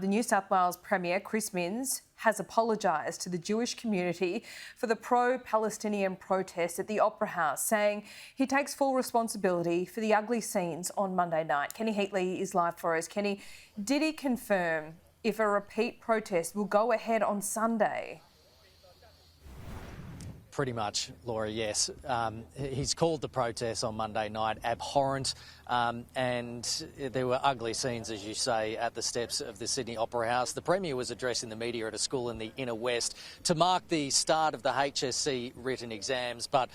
the New South Wales Premier Chris Minns has apologised to the Jewish community for the pro-Palestinian protest at the Opera House, saying he takes full responsibility for the ugly scenes on Monday night. Kenny Heatley is live for us. Kenny, did he confirm if a repeat protest will go ahead on Sunday? Pretty much, Laura, yes. He's called the protests on Monday night abhorrent, and there were ugly scenes, as you say, at the steps of the Sydney Opera House. The Premier was addressing the media at a school in the inner west to mark the start of the HSC written exams, but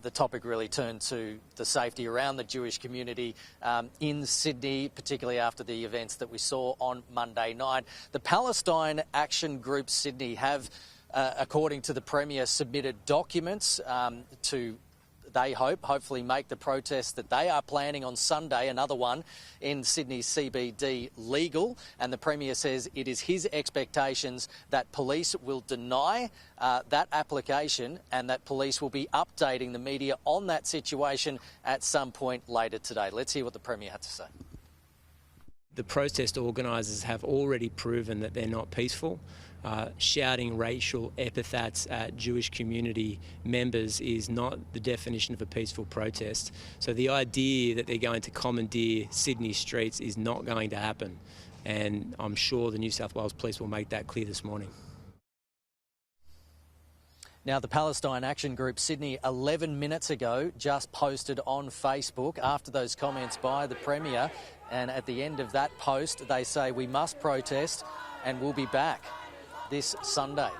the topic really turned to the safety around the Jewish community in Sydney, particularly after the events that we saw on Monday night. The Palestine Action Group Sydney have according to the Premier, submitted documents to, they hopefully make the protest that they are planning on Sunday, another one in Sydney's CBD, legal. And the Premier says it is his expectations that police will deny that application and that police will be updating the media on that situation at some point later today. Let's hear what the Premier had to say. The protest organisers have already proven that they're not peaceful. Shouting racial epithets at Jewish community members is not the definition of a peaceful protest. So the idea that they're going to commandeer Sydney streets is not going to happen. And I'm sure the New South Wales Police will make that clear this morning. Now, the Palestine Action Group Sydney 11 minutes ago just posted on Facebook after those comments by the Premier, and at the end of that post they say we must protest and we'll be back this Sunday.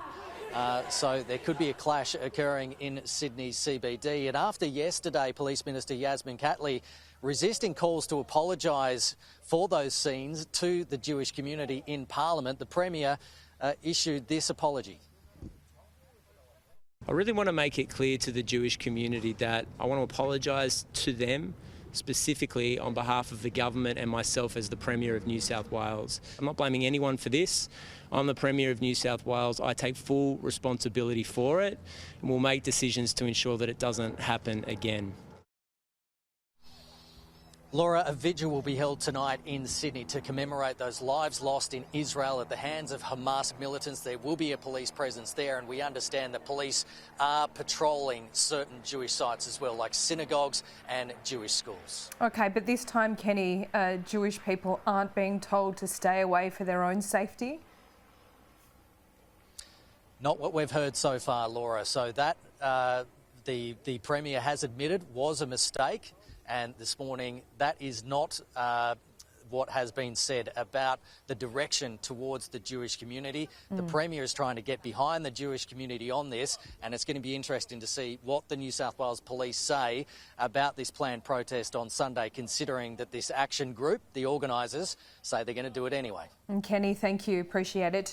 So there could be a clash occurring in Sydney's CBD. And after yesterday, Police Minister Yasmin Catley resisting calls to apologise for those scenes to the Jewish community in Parliament, the Premier issued this apology. I really want to make it clear to the Jewish community that I want to apologise to them, specifically on behalf of the government and myself as the Premier of New South Wales. I'm not blaming anyone for this. I'm the Premier of New South Wales. I take full responsibility for it, and we'll make decisions to ensure that it doesn't happen again. Laura, a vigil will be held tonight in Sydney to commemorate those lives lost in Israel at the hands of Hamas militants. There will be a police presence there, and we understand that police are patrolling certain Jewish sites as well, like synagogues and Jewish schools. OK, but this time, Kenny, Jewish people aren't being told to stay away for their own safety? Not what we've heard so far, Laura. So that the Premier has admitted was a mistake. And this morning, that is not what has been said about the direction towards the Jewish community. The Premier is trying to get behind the Jewish community on this, and it's going to be interesting to see what the New South Wales Police say about this planned protest on Sunday, considering that this action group, the organisers, say they're going to do it anyway. And Kenny, thank you. Appreciate it.